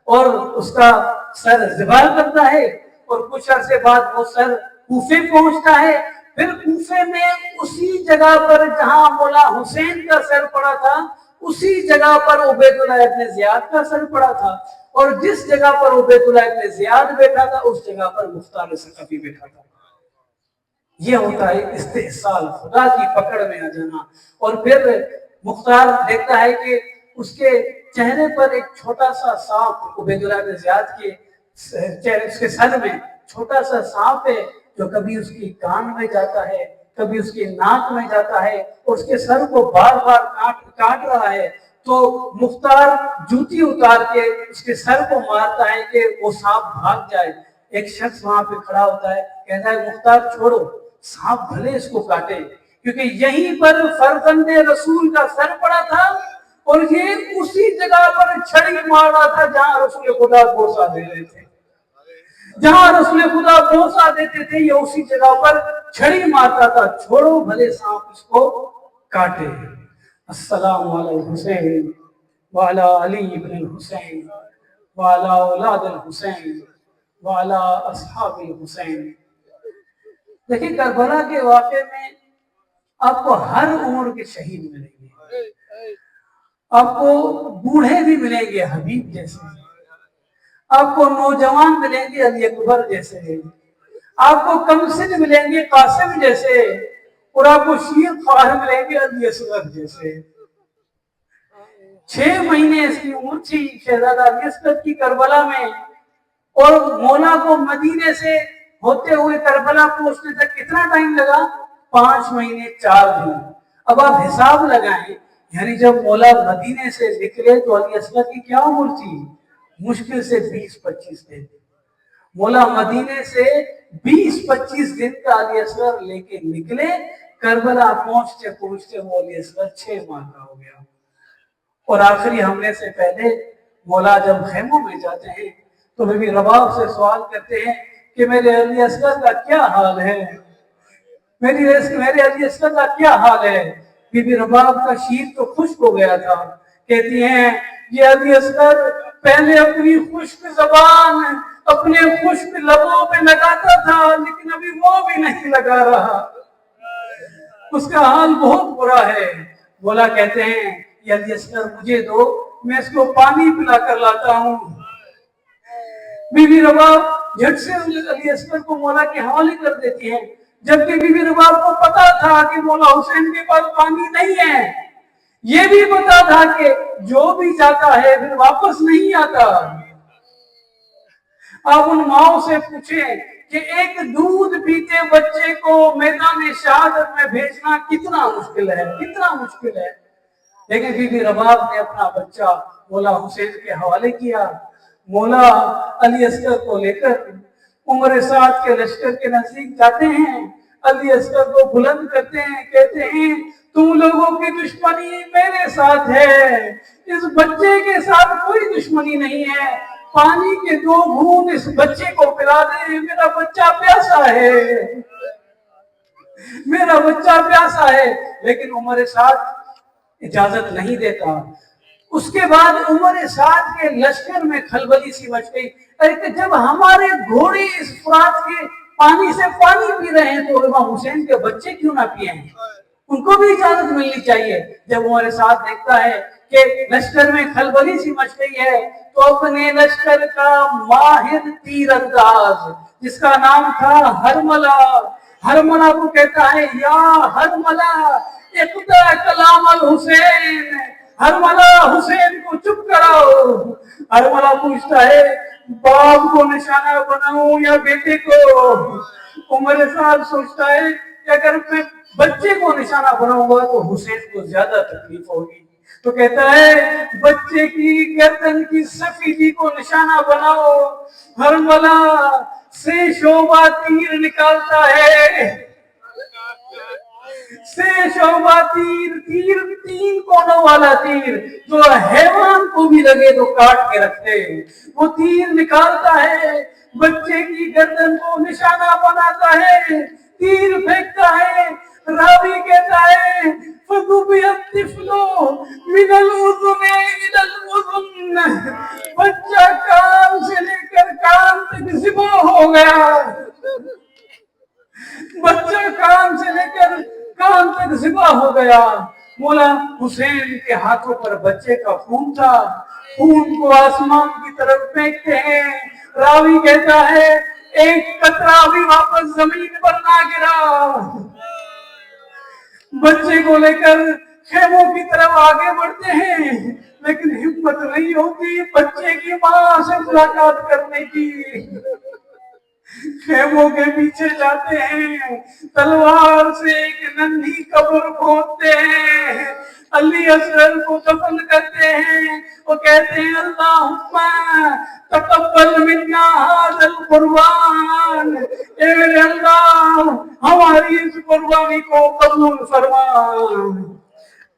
اور اس کا سر ذبح کرتا ہے اور کچھ عرصے بعد وہ سر کوفے پہنچتا ہے. پھر کوفے میں اسی جگہ پر جہاں مولا حسین کا سر پڑا تھا اسی جگہ پر عبید اللہ ابن زیاد کا سر پڑا تھا. اور جس جگہ پر عبید اللہ ابن زیاد بیٹھا تھا اس جگہ پر مختار ثقفی بیٹھا تھا. یہ ہوتا ہے استحصال، خدا کی پکڑ میں آ جانا. اور پھر مختار دیکھتا ہے کہ اس کے چہرے پر ایک چھوٹا سا سانپ، عبید اللہ ابن زیاد کے چہرے، اس کے سر میں چھوٹا سا سانپ ہے جو کبھی اس کی کان میں جاتا ہے، کبھی اس کی ناک میں جاتا ہے اور اس کے سر کو بار بار کاٹ رہا ہے. تو مختار جوتی اتار کے اس کے سر کو مارتا ہے کہ وہ سانپ بھاگ جائے. ایک شخص وہاں پہ کھڑا ہوتا ہے، کہتا ہے مختار چھوڑو، سانپ بھلے اس کو کاٹے، کیونکہ یہیں پر فرزند رسول کا سر پڑا تھا اور یہ اسی جگہ پر چھڑی مار رہا تھا جہاں رسول خدا بوسا دے رہے تھے. جہاں رسول خدا بوسا دیتے تھے یہ اسی جگہ پر چھڑی مارتا تھا. چھوڑو بھلے سانپ اس کو کاٹے. السلام علی الحسین وعلی علی ابن الحسین وعلی اولاد الحسین وعلی اصحاب الحسین. دیکھیں کربلا کے واقعے میں آپ کو ہر عمر کے شہید ملیں گے. آپ کو بوڑھے بھی ملیں گے حبیب جیسے، آپ کو نوجوان ملیں گے علی اکبر جیسے، آپ کو کم سن ملیں گے قاسم جیسے، اور آپ کو شیر خوار ملیں گے علی اصغر جیسے. 6 مہینے اس کی عمر تھی شہزادہ علی اصغر کی کربلا میں، اور مولا کو مدینے سے ہوتے ہوئے کربلا پہنچنے تک کتنا ٹائم لگا؟ 5 مہینے 4 دن. اب آپ حساب لگائیں، یعنی جب مولا مدینے سے نکلے تو علی اصغر کی کیا عمر تھی؟ مشکل سے 20-25 دن. مولا مدینے سے 20-25 دن کا علی اصغر لے کے نکلے، کربلا پہنچتے پہنچتے وہ علی اصغر 6 ماہ کا ہو گیا. اور آخری حملے سے پہلے مولا جب خیموں میں جاتے ہیں تو بی بی رباب سے سوال کرتے ہیں کہ میرے علی اصغر کا کیا حال ہے، میرے علی اصغر کا کیا حال ہے. بی بی رباب کا شیر تو خشک ہو گیا تھا. کہتی ہیں یہ علی اصغر پہلے اپنی خشک زبان اپنے خشک لبوں پہ لگاتا تھا لیکن ابھی وہ بھی نہیں لگا رہا، اس کا حال بہت برا ہے. مولا کہتے ہیں یہ علی اصغر مجھے دو، میں اس کو پانی پلا کر لاتا ہوں۔ بی بی رباب جھٹ سے علی اصغر کو مولا کے حوالے کر دیتی ہیں، جبکہ بی بی رباب کو پتا تھا کہ مولا حسین کے پاس پانی نہیں ہے، یہ بھی پتا تھا کہ جو بھی جاتا ہے پھر واپس نہیں آتا۔ آپ ان ماؤں سے پوچھیں کہ ایک دودھ پیتے بچے کو میدان شہادت میں بھیجنا کتنا مشکل ہے، کتنا مشکل ہے، لیکن بی بی رباب نے اپنا بچہ مولا حسین کے حوالے کیا۔ مولا علی اصغر کو لے کر عمر سعد کے لشکر کے نزدیک جاتے ہیں، علی اصغر کو بلند کرتے ہیں، کہتے ہیں تم لوگوں کی دشمنی میرے ساتھ ہے، اس بچے کے ساتھ کوئی دشمنی نہیں ہے، پانی کے 2 گھونٹ اس بچے کو پلا دیں، میرا بچہ پیاسا ہے، میرا بچہ پیاسا ہے۔ لیکن عمر سعد اجازت نہیں دیتا۔ اس کے بعد عمر سعد کے لشکر میں کھلبلی سی مچ گئی کہ جب ہمارے گھوڑے اس فرات کے پانی سے پانی پی رہے ہیں تو امام حسین کے بچے کیوں نہ پیئیں، ان کو بھی اجازت ملنی چاہیے۔ جب عمر سعد دیکھتا ہے کہ لشکر میں کھلبلی سی مچ گئی ہے تو اپنے لشکر کا ماہر تیر انداز جس کا نام تھا ہرملہ، ہرملہ کو کہتا ہے یا ہرملہ اقضا کلام الحسین، ہرملہ حسین کو چپ کراؤ۔ ہرملہ پوچھتا ہے باپ کو نشانہ بناؤں یا بیٹے کو؟ عمر سعد سوچتا ہے کہ اگر میں بچے کو نشانہ بناؤں گا تو حسین کو زیادہ تکلیف ہوگی، تو کہتا ہے بچے کی گردن کی سفیدی کو نشانہ بناؤ۔ ہرملہ سے شعبہ تیر نکالتا ہے، سے شعبہ تیر، تیر 3 کونوں والا تیر جو حیوان کو بھی لگے تو کاٹ کے رکھتے، وہ تیر نکالتا ہے، بچے کی گردن کو نشانہ بناتا ہے، تیر پھینکتا ہے۔ راوی کہتا ہے فَذُبِحَ الطِّفْلُ مِنَ الْأُذُنِ إِلَى الْأُذُنِ، بچہ کان سے لے کر کان تک ذبح ہو گیا، بچہ کان سے لے کر کان تک ذبح ہو گیا۔ مولا حسین کے ہاتھوں پر بچے کا خون تھا، خون کو آسمان کی طرف پھینکتے ہیں۔ راوی کہتا ہے ایک قطرہ بھی واپس زمین پر نہ گرا۔ بچے کو لے کر خیموں کی طرف آگے بڑھتے ہیں لیکن ہمت نہیں ہوتی بچے کی ماں سے ملاقات کرنے کی۔ خیموں کے پیچھے جاتے ہیں، تلوار سے ایک ننھی قبر کھودتے ہیں، علی اصغر کو دفن کرتے ہیں، وہ کہتے ہیں اللہم تقبل منا ھذا القربان، اے میرے اللہ ہماری اس قربانی کو قبول فرما۔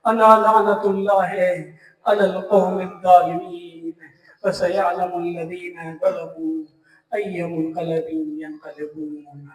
الا لعنت اللہ علی القوم الظالمین فسیعلم الذین ظلموا أي منقلب ينقلبون۔